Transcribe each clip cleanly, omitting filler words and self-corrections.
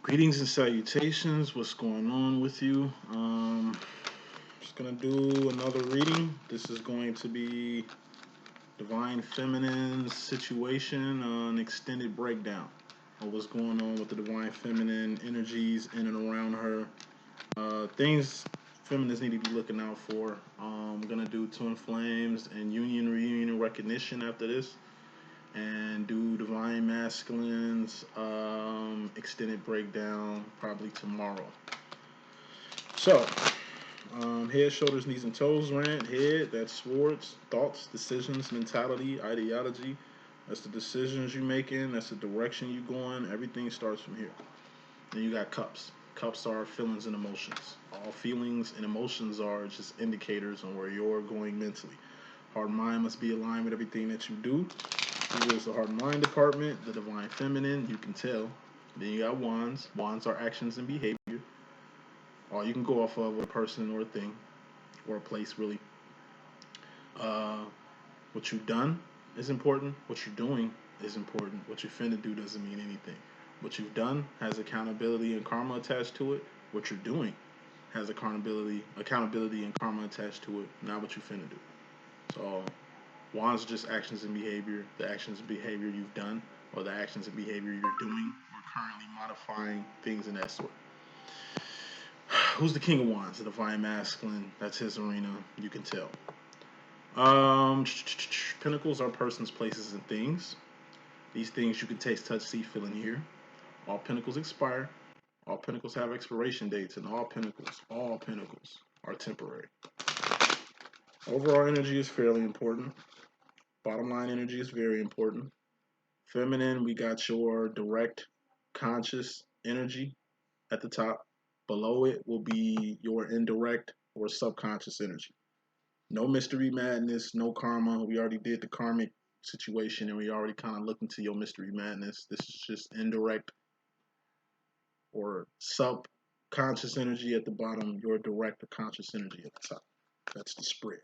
Greetings and salutations. What's going on with you? Just gonna do another reading. This is going to be Divine Feminine's situation, an extended breakdown of what's going on with the Divine Feminine energies in and around her. Things feminists need to be looking out for. I'm gonna do Twin Flames and Union Reunion and Recognition after this, and do Divine Masculines extended breakdown probably tomorrow. So, head, shoulders, knees, and toes rant. Head, that's swords, thoughts, decisions, mentality, ideology. That's the decisions you're making. That's the direction you're going. Everything starts from here. Then you got cups. Cups are feelings and emotions. All feelings and emotions are just indicators on where you're going mentally. Heart and mind must be aligned with everything that you do. Here's the heart and mind department, the divine feminine, you can tell. Then you got wands. Wands are actions and behavior. All you can go off of a person or a thing or a place, really. Uh, what you've done is important. What you're doing is important. What you're finna do doesn't mean anything. What you've done has accountability and karma attached to it. What you're doing has accountability and karma attached to it. Not what you finna do. So wands are just actions and behavior. The actions and behavior you've done, or the actions and behavior you're doing, or currently modifying things in that sort. Who's the king of wands? The divine masculine. That's his arena. You can tell. Pinnacles are persons, places, and things. These things you can taste, touch, see, feel, and hear. All pinnacles expire. All pinnacles have expiration dates, and all pinnacles are temporary. Overall energy is fairly important. Bottom line energy is very important. Feminine, we got your direct, conscious energy at the top. Below it will be your indirect or subconscious energy. No mystery madness, no karma. We already did the karmic situation and we already kind of looked into your mystery madness. This is just indirect or subconscious energy at the bottom, your direct or conscious energy at the top. That's the spread.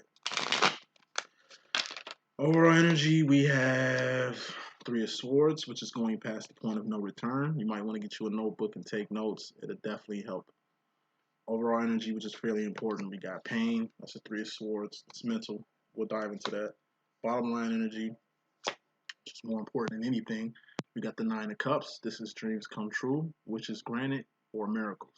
Overall energy, we have Three of Swords, which is going past the point of no return. You might want to get you a notebook and take notes. It'll definitely help. Overall energy, which is fairly important. We got pain. That's the Three of Swords. It's mental. We'll dive into that. Bottom line energy, which is more important than anything. We got the Nine of Cups. This is dreams come true, which is granted, or miracles.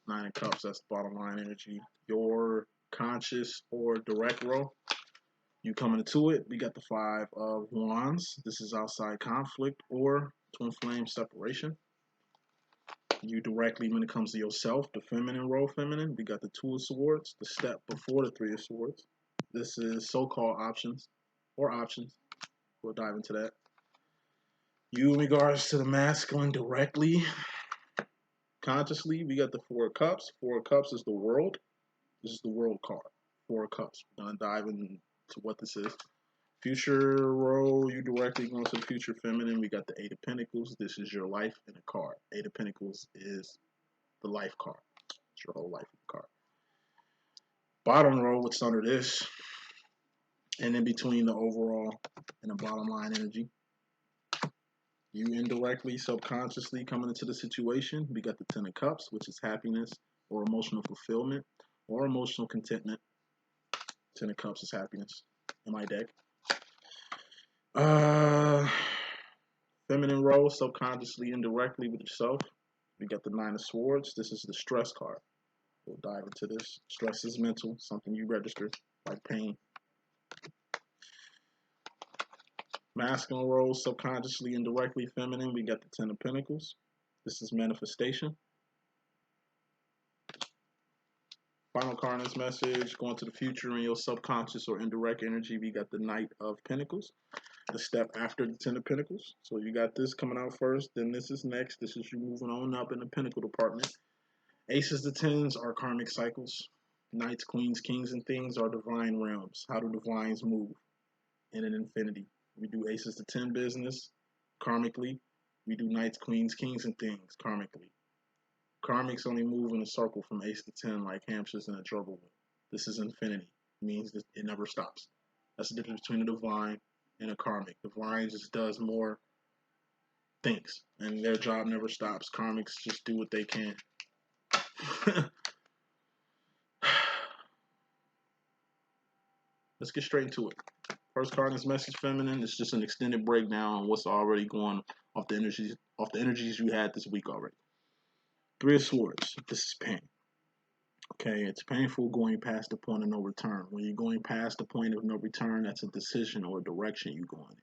Nine of Cups, that's the bottom line energy. Your conscious or direct role. You coming into it, we got the Five of Wands. This is outside conflict or twin flame separation. You directly, when it comes to yourself, the feminine role, feminine. We got the Two of Swords, the step before the Three of Swords. This is so-called options or options. We'll dive into that. You, in regards to the masculine directly, consciously, we got the Four of Cups. Four of Cups is the world. This is the world card. Four of Cups. We're gonna dive into what this is. Future role, you directly going to the future feminine. We got the Eight of Pentacles. This is your life in a card. Eight of Pentacles is the life card. It's your whole life in a card. Bottom row, what's under this? And in between the overall and the bottom line energy. You indirectly, subconsciously coming into the situation. We got the Ten of Cups, which is happiness or emotional fulfillment or emotional contentment. Ten of Cups is happiness in my deck. Feminine role, subconsciously, indirectly with yourself. We got the Nine of Swords. This is the stress card. We'll dive into this. Stress is mental, something you register, like pain. Masculine role, subconsciously, indirectly, feminine. We got the Ten of Pentacles. This is manifestation. Final card in this message, going to the future in your subconscious or indirect energy. We got the Knight of Pentacles. The step after the Ten of Pentacles. So you got this coming out first, then this is next. This is you moving on up in the Pentacle department. Aces to Tens are karmic cycles. Knights, Queens, Kings, and things are divine realms. How do divines move in an infinity? We do Aces to Ten business karmically. We do Knights, Queens, Kings, and things karmically. Karmics only move in a circle from Ace to Ten like hamsters in a gerbil wheel. This is infinity. It means that it never stops. That's the difference between a divine and a karmic. Divine just does more thinks, and their job never stops. Karmics just do what they can. Let's get straight into it. First card is Message Feminine. It's just an extended breakdown on what's already going off the energies you had this week already. Three of Swords. This is pain. Okay, it's painful going past the point of no return. When you're going past the point of no return, that's a decision or a direction you're going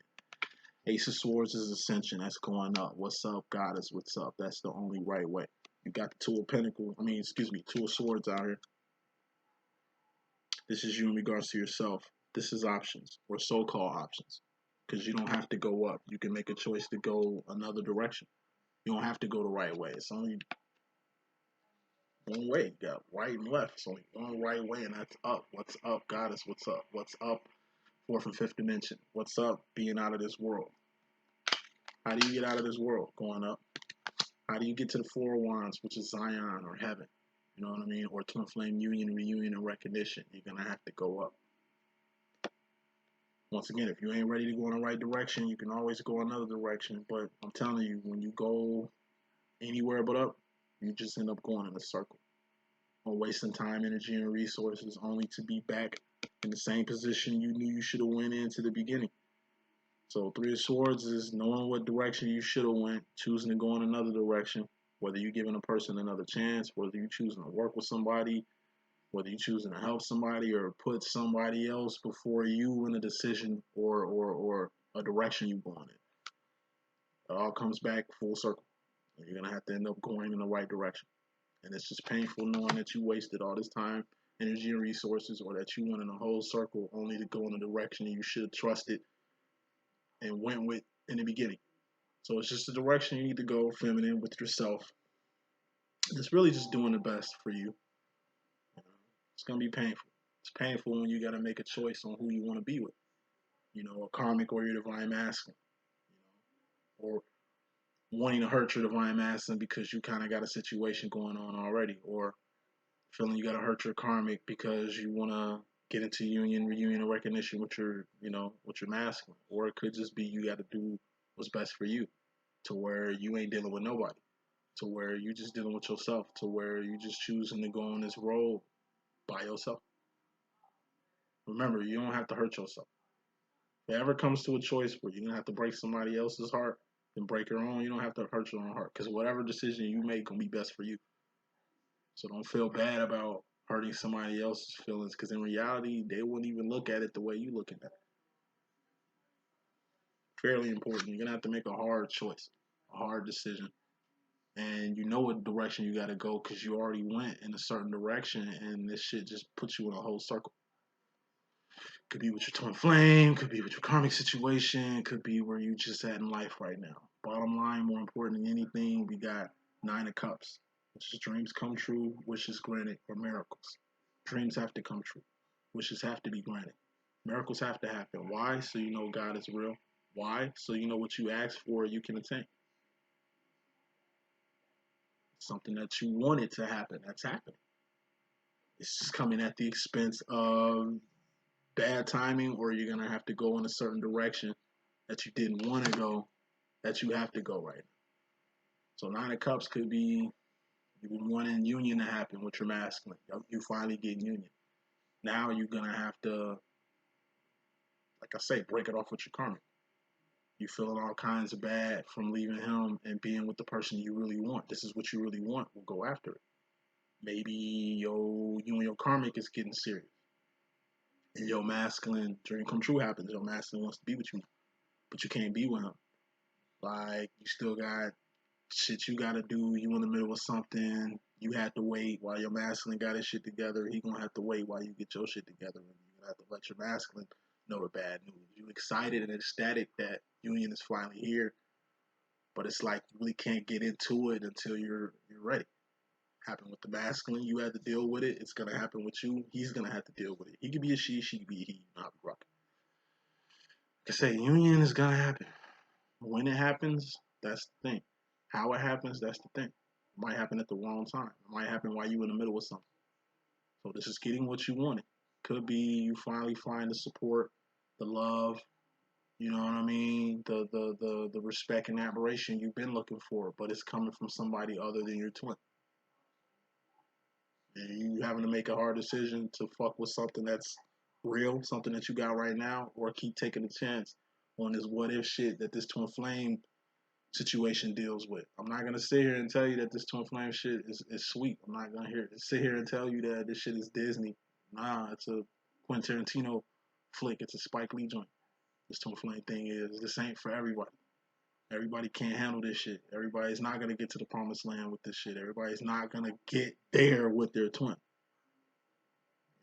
in. Ace of Swords is Ascension. That's going up. What's up, Goddess? What's up? That's the only right way. You got the Two of Swords out here. This is you in regards to yourself. This is options, or so-called options, because you don't have to go up. You can make a choice to go another direction. You don't have to go the right way. It's only one way. You got right and left. It's only one right way, and that's up. What's up, Goddess? What's up? What's up, fourth and fifth dimension? What's up, being out of this world? How do you get out of this world? Going up. How do you get to the Four of Wands, which is Zion or heaven? You know what I mean? Or twin flame union, reunion, and recognition. You're going to have to go up. Once again, if you ain't ready to go in the right direction, you can always go another direction. But I'm telling you, when you go anywhere but up, you just end up going in a circle. Or wasting time, energy, and resources only to be back in the same position you knew you should have went into the beginning. So Three of Swords is knowing what direction you should have went, choosing to go in another direction, whether you're giving a person another chance, whether you're choosing to work with somebody, whether you're choosing to help somebody or put somebody else before you in a decision or a direction you're going in. It all comes back full circle. And you're going to have to end up going in the right direction. And it's just painful knowing that you wasted all this time, energy, and resources, or that you went in a whole circle only to go in a direction you should have trusted and went with in the beginning. So it's just the direction you need to go, feminine, with yourself. It's really just doing the best for you. It's going to be painful. It's painful when you got to make a choice on who you want to be with. You know, a karmic or your divine masculine. You know, or wanting to hurt your divine masculine because you kind of got a situation going on already. Or feeling you got to hurt your karmic because you want to get into union, reunion, or recognition with your, with your masculine. Or it could just be you got to do what's best for you, to where you ain't dealing with nobody, to where you just dealing with yourself, to where you just choosing to go on this road by yourself. Remember, you don't have to hurt yourself. If it ever comes to a choice where you're going to have to break somebody else's heart, then break your own. You don't have to hurt your own heart, because whatever decision you make going to be best for you. So don't feel bad about hurting somebody else's feelings, because in reality, they wouldn't even look at it the way you looking at it. Fairly important. You're going to have to make a hard choice, a hard decision. And you know what direction you got to go, because you already went in a certain direction, and this shit just puts you in a whole circle. Could be with your twin flame, could be with your karmic situation, could be where you just at in life right now. Bottom line, more important than anything, we got Nine of Cups, which is dreams come true, wishes granted, or miracles. Dreams have to come true. Wishes have to be granted. Miracles have to happen. Why? So you know God is real. Why? So you know what you ask for, you can attain. Something that you wanted to happen, that's happening. It's just coming at the expense of bad timing, or you're going to have to go in a certain direction that you didn't want to go, that you have to go right now. So Nine of Cups could be you've been wanting union to happen with your masculine. You finally get union. Now you're going to have to, like I say, break it off with your karmic. You're feeling all kinds of bad from leaving him and being with the person you really want. This is what you really want. We'll go after it. Maybe you and your karmic is getting serious. And your masculine dream come true happens. Your masculine wants to be with you, but you can't be with him. Like, you still got shit you gotta do. You in the middle of something. You had to wait while your masculine got his shit together. He gonna have to wait while you get your shit together. And you're gonna have to let your masculine know the bad news. You excited and ecstatic that union is finally here, but it's like you really can't get into it until you're ready. Happen with the masculine, you had to deal with it. It's gonna happen with you. He's gonna have to deal with it. He could be a she could be a he. You know how we rock. Like I say, union is gonna happen. When it happens, that's the thing. How it happens, that's the thing. It might happen at the wrong time. It might happen while you're in the middle of something. So this is getting what you wanted. Could be you finally find the support, the love, You know what I mean? The respect and admiration you've been looking for, but it's coming from somebody other than your twin. And you having to make a hard decision to fuck with something that's real, something that you got right now, or keep taking a chance on this what if shit that this twin flame situation deals with. I'm not gonna sit here and tell you that this twin flame shit is sweet. I'm not gonna sit here and tell you that this shit is Disney. Nah, it's a Quentin Tarantino flick. It's a Spike Lee joint. This twin flame thing is this ain't for everybody. Everybody can't handle this shit. Everybody's not gonna get to the promised land with this shit. Everybody's not gonna get there with their twin.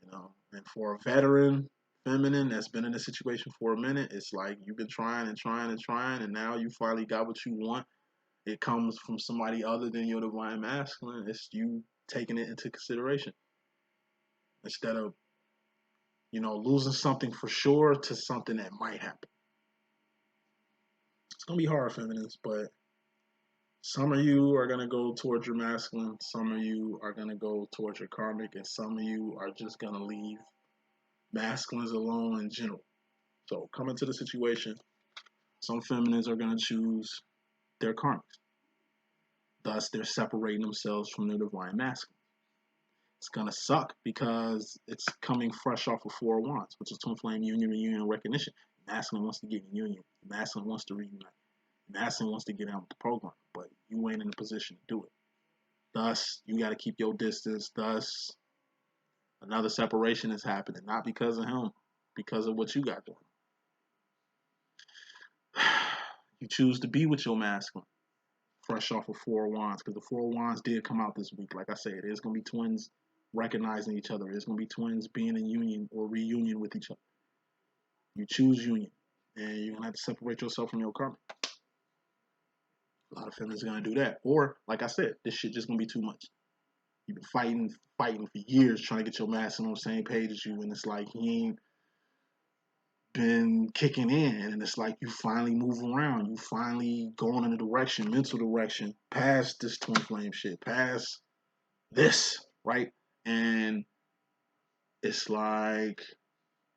You know, and for a veteran feminine that's been in a situation for a minute, it's like you've been trying and trying and trying, and now you finally got what you want. It comes from somebody other than your divine masculine. It's you taking it into consideration instead of losing something for sure to something that might happen. It's gonna be hard, feminists, but some of you are gonna go towards your masculine, some of you are gonna go towards your karmic, and some of you are just gonna leave masculines alone in general. So coming to the situation, some feminines are gonna choose their karmics. Thus, they're separating themselves from their divine masculine. It's gonna suck because it's coming fresh off of Four Wands, which is twin flame union, reunion, recognition. Masculine wants to get in union. Masculine wants to reunite. Masculine wants to get out of the program, but you ain't in a position to do it. Thus, you got to keep your distance. Thus, another separation is happening, not because of him, because of what you got going. You choose to be with your masculine, fresh off of Four Wands, because the Four Wands did come out this week. Like I said, there's gonna be twins recognizing each other. There's gonna be twins being in union or reunion with each other. You choose union, and you're gonna have to separate yourself from your karma. A lot of feminists are gonna do that, or like I said, this shit just gonna be too much. You've been fighting for years trying to get your masculine on the same page as you, and it's like he ain't been kicking in, and it's like you finally move around. You finally going in a direction, mental direction, past this twin flame shit, past this, right? And it's like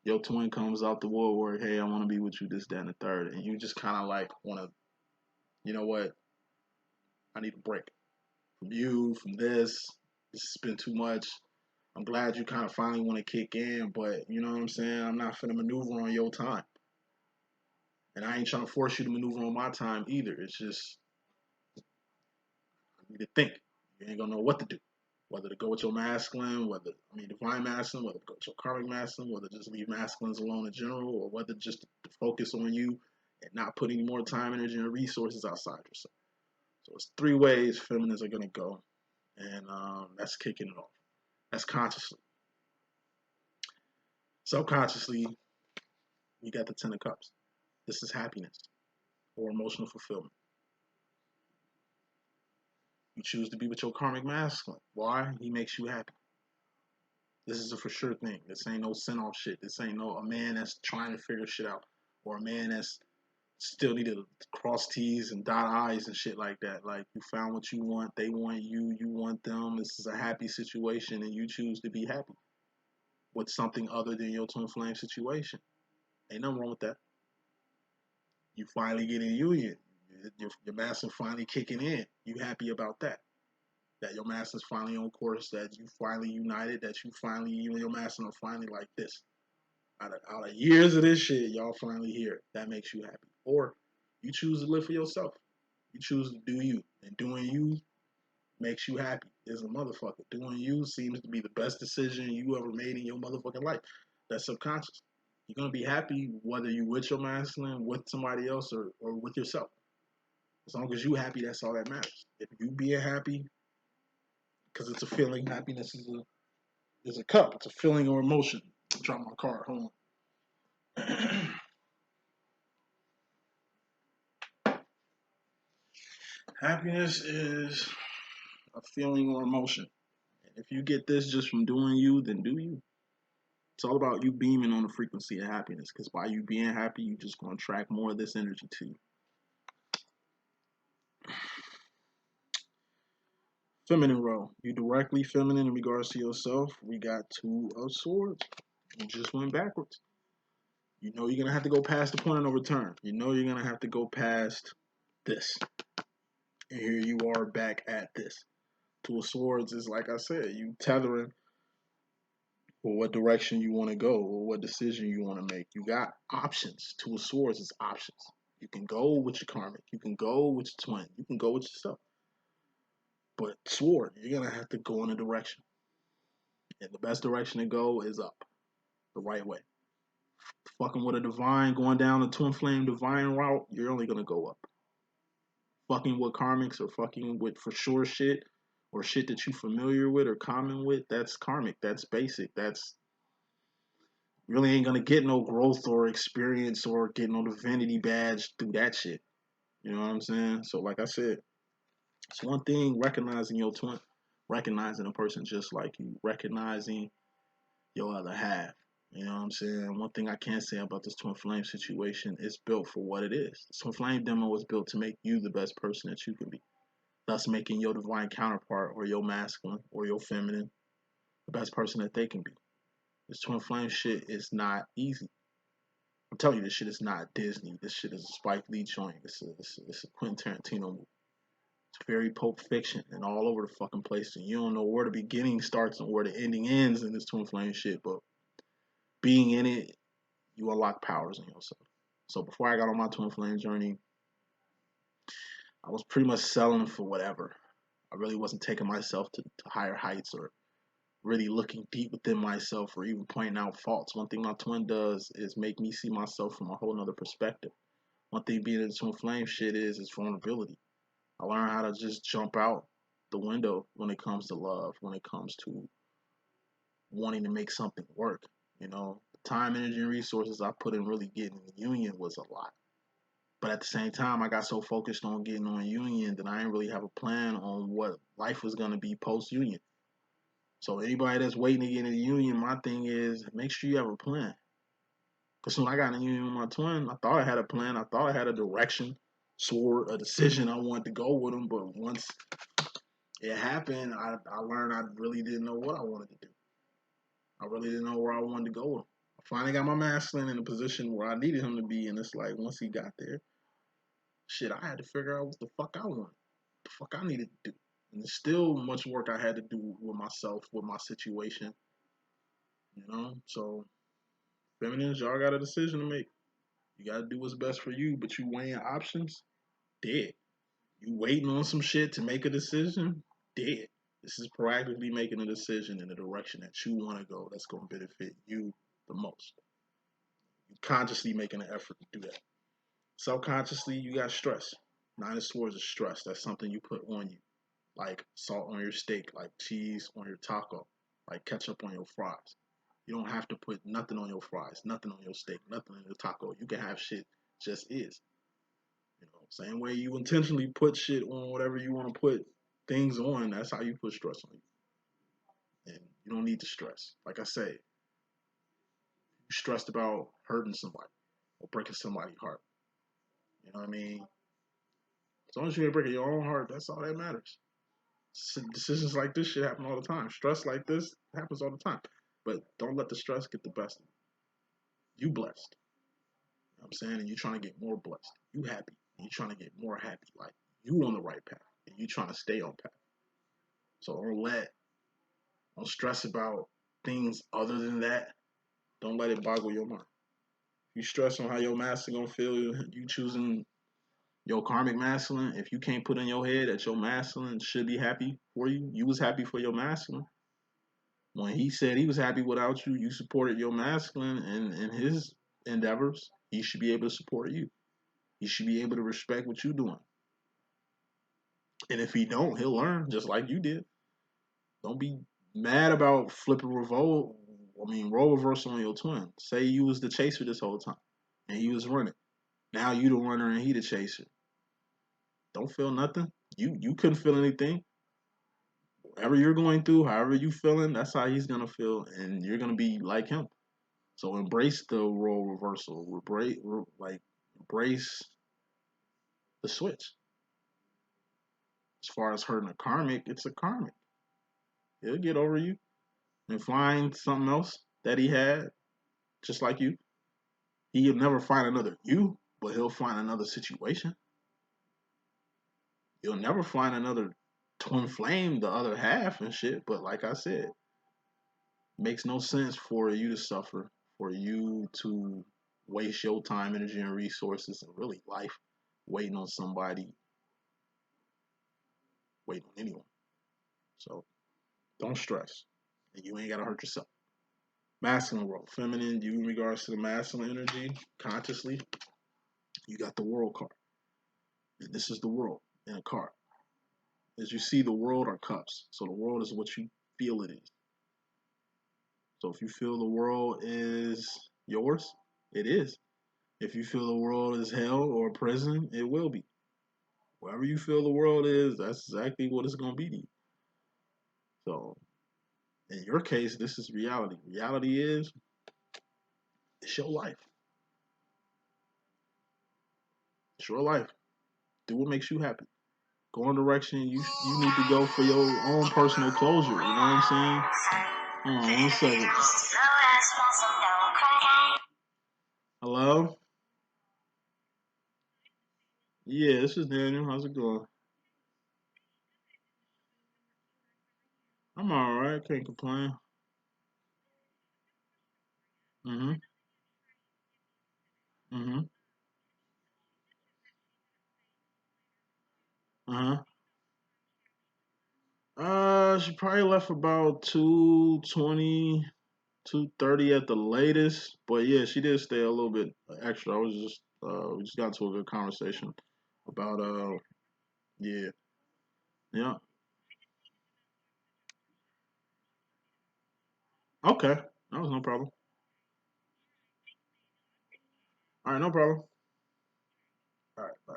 your twin comes out the woodwork, hey, I want to be with you, this, that, and the third. And you just kind of like want to, you know what? I need a break from you, from this. This has been too much. I'm glad you kind of finally want to kick in, but you know what I'm saying? I'm not finna maneuver on your time. And I ain't trying to force you to maneuver on my time either. It's just, you need to think. You ain't gonna know what to do. Whether to go with your masculine, divine masculine, whether to go with your karmic masculine, whether to just leave masculines alone in general, or whether just to focus on you and not put any more time, energy, and resources outside yourself. So it's three ways feminists are gonna go, and that's kicking it off. That's consciously. Subconsciously, you got the Ten of Cups. This is happiness or emotional fulfillment. You choose to be with your karmic masculine. Why? He makes you happy. This is a for sure thing. This ain't no send off shit. This ain't no a man that's trying to figure shit out, or a man that's still need to cross T's and dot I's and shit like that. Like you found what you want, they want you, you want them. This is a happy situation, and you choose to be happy with something other than your twin flame situation. Ain't nothing wrong with that. You finally get in union. Your master finally kicking in. You happy about that? That your master's finally on course. That you finally united. That you and your master are finally like this. Out of years of this shit, y'all finally here. That makes you happy. Or you choose to live for yourself. You choose to do you, and doing you makes you happy. As a motherfucker, doing you seems to be the best decision you ever made in your motherfucking life. That's subconscious. You're gonna be happy whether you with your masculine, with somebody else, or with yourself. As long as you happy, that's all that matters. If you being happy, because it's a feeling, happiness is a cup. It's a feeling or emotion. Drop my card. Hold on. Happiness is a feeling or emotion. And if you get this just from doing you, then do you. It's all about you beaming on the frequency of happiness. Because by you being happy, you just going to attract more of this energy to you. Feminine role. You directly feminine in regards to yourself. We got Two of Swords. You just went backwards. You know you're gonna have to go past the point of no return. You know you're gonna have to go past this. And here you are back at this. Two of Swords is like I said, you tethering for what direction you want to go or what decision you want to make. You got options. Two of Swords is options. You can go with your karmic. You can go with your twin. You can go with yourself. But Sword, you're gonna have to go in a direction. And the best direction to go is up. The right way. Fucking with a divine, going down the twin flame divine route, you're only gonna go up. Fucking with karmics or fucking with for sure shit or shit that you familiar with or common with, that's karmic. That's basic. That's really ain't gonna get no growth or experience or get no divinity badge through that shit. You know what I'm saying? So like I said, it's one thing recognizing your twin, recognizing a person just like you, recognizing your other half. You know what I'm saying? One thing I can say about this twin flame situation is built for what it is. This twin flame demo was built to make you the best person that you can be, thus making your divine counterpart or your masculine or your feminine the best person that they can be. This twin flame shit is not easy. I'm telling you, this shit is not Disney. This shit is a Spike Lee joint. It's a Quentin Tarantino movie. It's very Pulp Fiction and all over the fucking place. And you don't know where the beginning starts and where the ending ends in this twin flame shit. But being in it, you unlock powers in yourself. So before I got on my twin flame journey, I was pretty much selling for whatever. I really wasn't taking myself to higher heights or really looking deep within myself or even pointing out faults. One thing my twin does is make me see myself from a whole nother perspective. One thing being in the twin flame shit is vulnerability. I learned how to just jump out the window when it comes to love, when it comes to wanting to make something work. You know, the time, energy, and resources I put in really getting the union was a lot. But at the same time, I got so focused on getting on union that I didn't really have a plan on what life was going to be post union. So anybody that's waiting to get in the union, my thing is make sure you have a plan. Because when I got in the union with my twin, I thought I had a plan. I thought I had a direction, sword, a decision I wanted to go with him. But once it happened, I learned I really didn't know what I wanted to do. I really didn't know where I wanted to go with him. I finally got my masculine in a position where I needed him to be. And it's like once he got there, shit, I had to figure out what the fuck I wanted, what the fuck I needed to do. And there's still much work I had to do with myself, with my situation, you know? So, feminines, y'all got a decision to make. You got to do what's best for you, but you weighing options, dead. You waiting on some shit to make a decision, dead. This is proactively making a decision in the direction that you want to go that's going to benefit you the most. You consciously making an effort to do that. Subconsciously, you got stress. Nine of Swords is stress. That's something you put on you. Like salt on your steak, like cheese on your taco, like ketchup on your fries. You don't have to put nothing on your fries, nothing on your steak, nothing on your taco. You can have shit just is. You know, same way you intentionally put shit on whatever you want to put things on, that's how you put stress on you. And you don't need to stress. Like I say, you're stressed about hurting somebody or breaking somebody's heart. You know what I mean? As long as you ain't breaking your own heart, that's all that matters. Decisions like this shit happen all the time. Stress like this happens all the time. But don't let the stress get the best of you. You blessed. You know what I'm saying? And you trying to get more blessed. You happy. And you trying to get more happy. Like you on the right path. And you trying to stay on path. So don't stress about things other than that. Don't let it boggle your mind. You stress on how your master gonna feel, you choosing your karmic masculine. If you can't put in your head that your masculine should be happy for you, you was happy for your masculine. When he said he was happy without you, you supported your masculine and his endeavors. He should be able to support you. He should be able to respect what you're doing. And if he don't, he'll learn just like you did. Don't be mad about flipping role reversal on your twin. Say you was the chaser this whole time and he was running. Now you the runner and he the chaser. Don't feel nothing. You couldn't feel anything. Whatever you're going through, however you feeling, that's how he's gonna feel, and you're gonna be like him. So embrace the role reversal. Embrace the switch. As far as hurting a karmic, it's a karmic. He'll get over you and find something else that he had, just like you. He'll never find another you, but he'll find another situation. You'll never find another twin flame, the other half and shit. But like I said, makes no sense for you to suffer, for you to waste your time, energy, and resources, and really life waiting on somebody, waiting on anyone. So don't stress. And you ain't gotta hurt yourself. Masculine world, feminine, you in regards to the masculine energy, consciously, you got the world card. And this is the world in a card. As you see, the world are cups. So the world is what you feel it is. So if you feel the world is yours, it is. If you feel the world is hell or prison, it will be. Wherever you feel the world is, that's exactly what it's going to be to you. So in your case, this is reality. Reality is, it's your life. It's your life. Do what makes you happy. Go in the direction you need to go for your own personal closure. You know what I'm saying? Hold on 1 second. Hello? Yeah, this is Daniel. How's it going? I'm alright. Can't complain. Mm-hmm. Mm-hmm. Uh-huh. She probably left about 2:20, 2:30 at the latest. But yeah, she did stay a little bit extra. I was just we just got into a good conversation about yeah. Yeah. Okay. That was no problem. All right, no problem. All right, bye.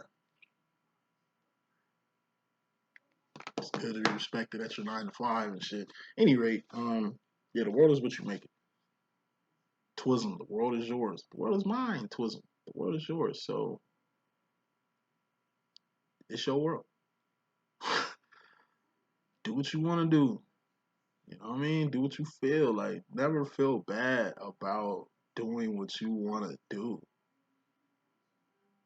It's good to be respected at your 9 to 5 and shit. Any rate, yeah, the world is what you make it. Twism, the world is yours. The world is mine, Twism. The world is yours. So it's your world. Do what you want to do. You know what I mean? Do what you feel. Like, never feel bad about doing what you want to do.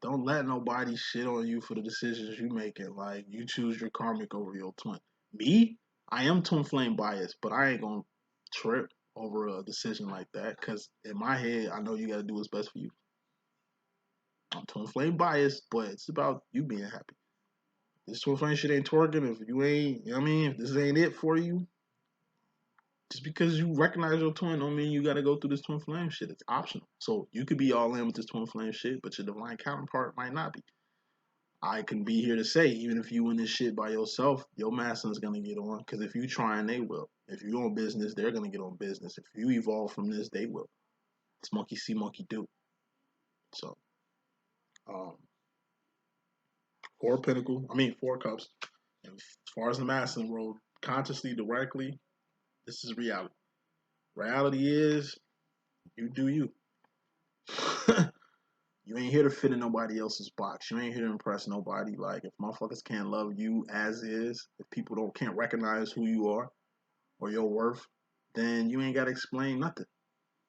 Don't let nobody shit on you for the decisions you making. Like, you choose your karmic over your twin. Me, I am twin flame biased, but I ain't gonna trip over a decision like that. Cause in my head, I know you gotta do what's best for you. I'm twin flame biased, but it's about you being happy. This twin flame shit ain't twerking. If you ain't, you know what I mean? If this ain't it for you, just because you recognize your twin don't mean you gotta go through this twin flame shit. It's optional. So you could be all in with this twin flame shit, but your divine counterpart might not be. I can be here to say, even if you in this shit by yourself, your masculine's gonna get on. Because if you trying, they will. If you on business, they're gonna get on business. If you evolve from this, they will. It's monkey see, monkey do. So, um, four cups. And as far as the masculine world, consciously, directly, this is reality. Reality is, you do you. You ain't here to fit in nobody else's box. You ain't here to impress nobody. Like, if motherfuckers can't love you as is, if people can't recognize who you are or your worth, then you ain't gotta explain nothing.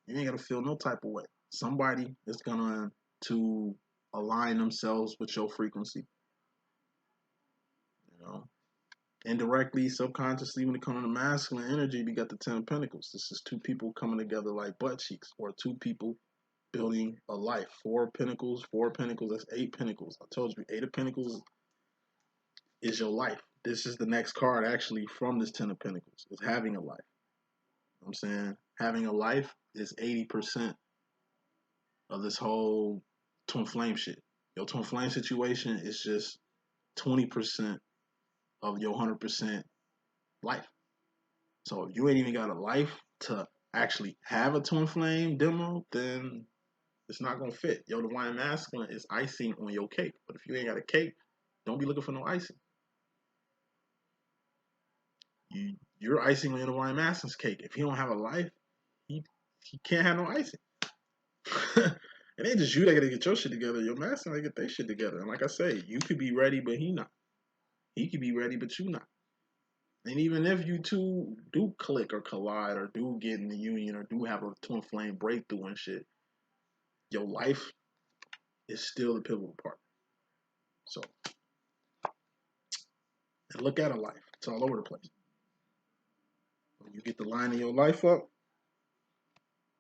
You ain't gotta feel no type of way. Somebody is gonna to align themselves with your frequency. You know, indirectly, subconsciously, when it comes to masculine energy, we got the Ten of Pentacles. This is two people coming together like butt cheeks, or two people building a life. Four pentacles, that's 8 pentacles. I told you, 8 of Pentacles is your life. This is the next card actually from this Ten of Pentacles. Is having a life. You know what I'm saying? Having a life is 80% of this whole twin flame shit. Your twin flame situation is just 20% of your 100% life. So if you ain't even got a life to actually have a twin flame demo, then it's not gonna fit. Your divine masculine is icing on your cake. But if you ain't got a cake, don't be looking for no icing. You're icing on your divine masculine's cake. If he don't have a life, he can't have no icing. It ain't just you that gotta get your shit together. Your masculine gotta get their shit together. And like I say, you could be ready, but he not. He could be ready, but you not. And even if you two do click or collide or do get in the union or do have a twin flame breakthrough and shit, your life is still the pivotal part. So, and look at a life. It's all over the place. When you get the line of your life up,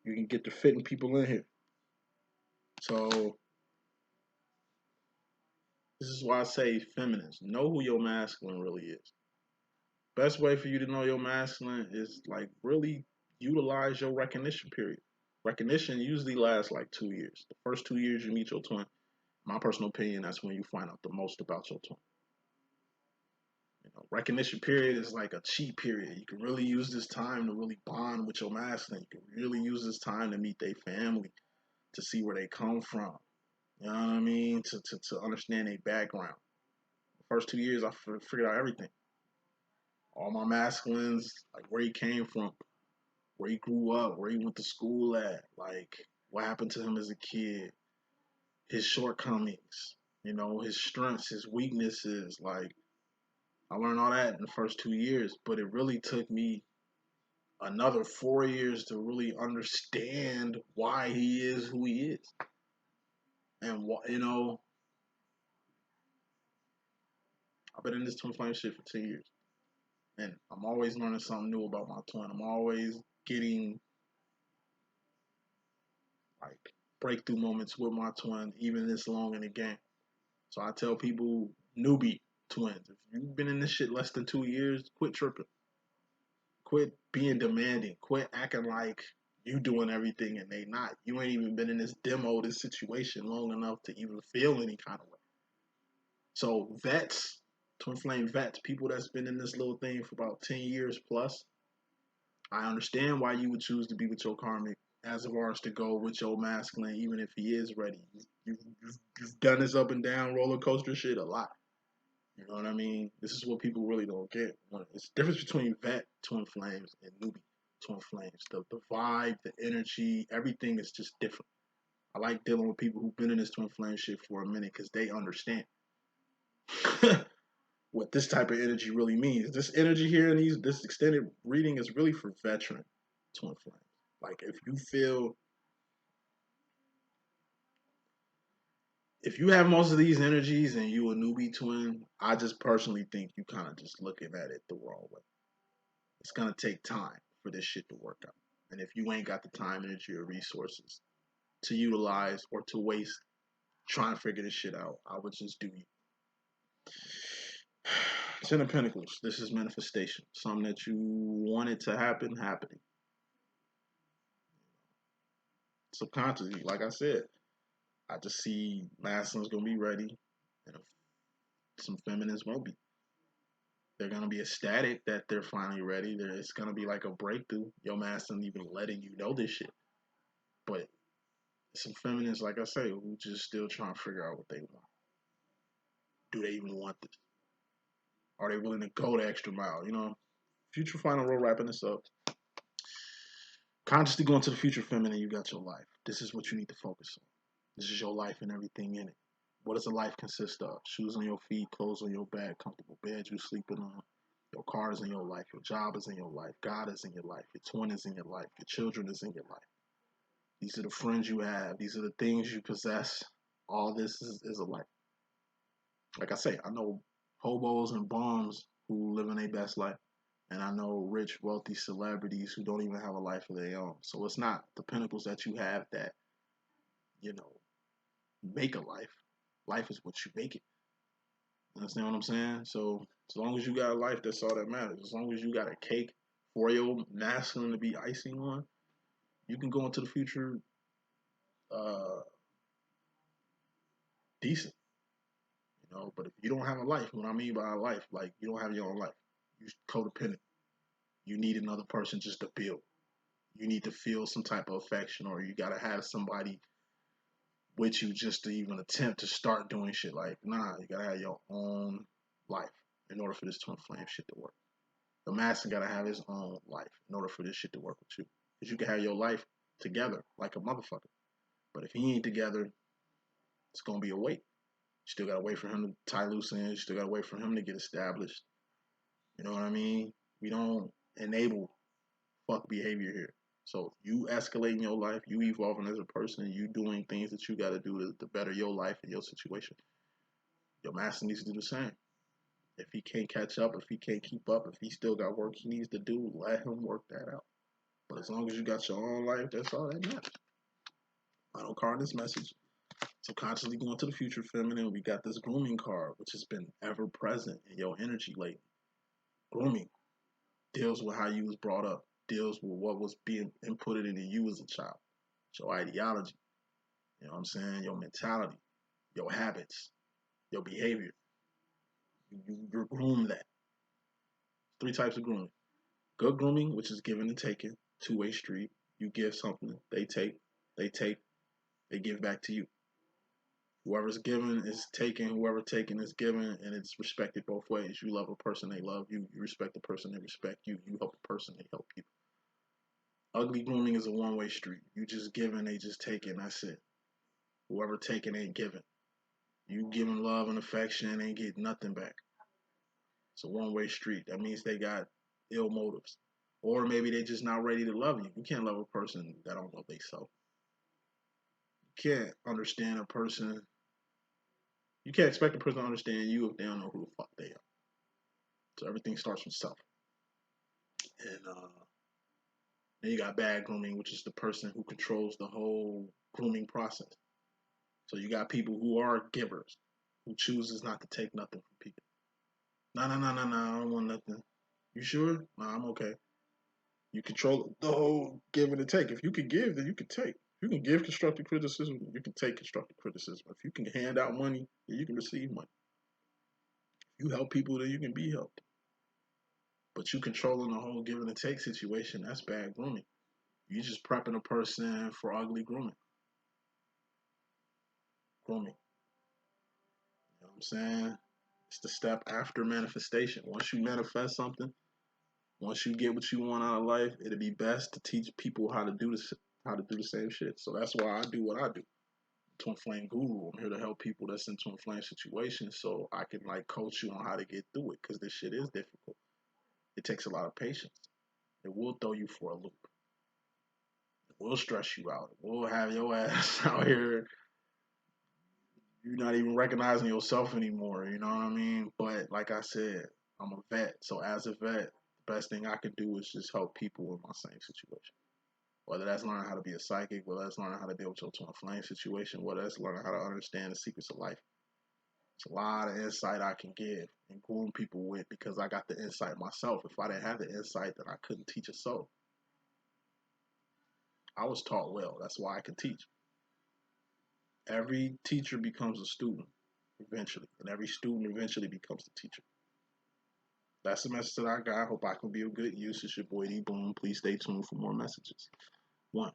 you can get to fitting people in here. So, this is why I say feminists, know who your masculine really is. Best way for you to know your masculine is like really utilize your recognition period. Recognition usually lasts like 2 years. The first 2 years you meet your twin, my personal opinion, that's when you find out the most about your twin. Recognition period is like a cheat period. You can really use this time to really bond with your masculine. You can really use this time to meet their family, to see where they come from. You know what I mean? To understand their background. The first 2 years, I figured out everything. All my masculines, like where he came from, where he grew up, where he went to school at, like what happened to him as a kid, his shortcomings, his strengths, his weaknesses. Like I learned all that in the first 2 years, but it really took me another 4 years to really understand why he is who he is. And I've been in this twin flame shit for 10 years, and I'm always learning something new about my twin. I'm always getting like breakthrough moments with my twin, even this long in the game. So I tell people, newbie twins, if you've been in this shit less than 2 years, quit tripping. Quit being demanding. Quit acting like you doing everything and they not. You ain't even been in this situation long enough to even feel any kind of way. So vets, twin flame vets, people that's been in this little thing for about 10 years plus, I understand why you would choose to be with your karmic as of ours to go with your masculine, even if he is ready. You've done this up and down roller coaster shit a lot. You know what I mean? This is what people really don't get. It's the difference between vet twin flames and newbie twin flames. The vibe, the energy, everything is just different. I like dealing with people who've been in this twin flame shit for a minute because they understand what this type of energy really means. This energy here in this extended reading is really for veteran twin flames. Like if you have most of these energies and you a newbie twin, I just personally think you kind of just looking at it the wrong way. It's gonna take time for this shit to work out. And if you ain't got the time, energy, or resources to utilize or to waste trying to figure this shit out, I would just do you. Ten of Pentacles. This is manifestation. Something that you wanted to happen, happening. Subconsciously, like I said, I just see masculines gonna be ready, and some feminines won't be. They're gonna be ecstatic that they're finally ready. It's gonna be like a breakthrough. Your masculine even letting you know this shit. But some feminists, like I say, who just still trying to figure out what they want. Do they even want this? Are they willing to go the extra mile? Future final roll wrapping this up. Consciously going to the future feminine, you got your life. This is what you need to focus on. This is your life and everything in it. What does a life consist of? Shoes on your feet, clothes on your back, comfortable bed you sleeping on. Your car is in your life. Your job is in your life. God is in your life. Your twin is in your life. Your children is in your life. These are the friends you have. These are the things you possess. All this is a life. Like I say, I know hobos and bums who live in their best life. And I know rich, wealthy celebrities who don't even have a life of their own. So it's not the pinnacles that you have that, make a life. Life is what you make it. You understand what I'm saying? So as long as you got a life, that's all that matters. As long as you got a cake for your masculine to be icing on, you can go into the future uh, decent. But if you don't have a life, what I mean by a life, like you don't have your own life. You're codependent. You need another person just to build. You need to feel some type of affection, or you gotta have somebody with you just to even attempt to start doing shit. Like, nah, you gotta have your own life in order for this twin flame shit to work. The master gotta have his own life in order for this shit to work with you. Because you can have your life together like a motherfucker. But if he ain't together, it's gonna be a wait. You still gotta wait for him to tie loose ends. You still gotta wait for him to get established. You know what I mean? We don't enable fuck behavior here. So you escalating your life, you evolving as a person, you doing things that you got to do to better your life and your situation. Your master needs to do the same. If he can't catch up, if he can't keep up, if he still got work he needs to do, let him work that out. But as long as you got your own life, that's all that matters. Final card in this message. Subconsciously going to the future feminine, we got this grooming card, which has been ever present in your energy lately. Grooming deals with how you was brought up, deals with what was being inputted into you as a child, your ideology, you know what I'm saying, your mentality, your habits, your behavior. You're groomed that. Three types of grooming. Good grooming, which is giving and taking, two-way street. You give something, they take, they give back to you. Whoever's giving is taking, whoever taking is giving, and it's respected both ways. You love a person, they love you. You respect the person, they respect you. You help the person, they help you. Ugly grooming is a one-way street. You just giving, they just taking. That's it. Whoever taking ain't giving. You giving love and affection, ain't get nothing back. It's a one-way street. That means they got ill motives, or maybe they just not ready to love you. You can't love a person that don't love themselves. You can't understand a person. You can't expect a person to understand you if they don't know who the fuck they are. So everything starts with self. And then you got bad grooming, which is the person who controls the whole grooming process. So you got people who are givers, who chooses not to take nothing from people. No, no, no, no, no, I don't want nothing. You sure? No, I'm okay. You control the whole giving and take. If you can give, then you can take. If you can give constructive criticism, you can take constructive criticism. If you can hand out money, then you can receive money. If you help people, then you can be helped. But you controlling the whole give and take situation, that's bad grooming. You just prepping a person for ugly grooming. Grooming. You know what I'm saying? It's the step after manifestation. Once you manifest something, once you get what you want out of life, it'd be best to teach people how to do this, how to do the same shit. So that's why I do what I do. Twin Flame Guru. I'm here to help people that's in twin flame situations, so I can like coach you on how to get through it. Because this shit is difficult. It takes a lot of patience. It will throw you for a loop. It will stress you out. It will have your ass out here. You're not even recognizing yourself anymore. You know what I mean? But like I said, I'm a vet. So as a vet, the best thing I can do is just help people in my same situation. Whether that's learning how to be a psychic, whether that's learning how to deal with your twin flame situation, whether that's learning how to understand the secrets of life. It's a lot of insight I can give and groom people with because I got the insight myself. If I didn't have the insight, then I couldn't teach a soul. I was taught well. That's why I can teach. Every teacher becomes a student eventually, and every student eventually becomes a teacher. That's the message that I got. I hope I can be of good use. It's your boy D.Boom. Please stay tuned for more messages. One.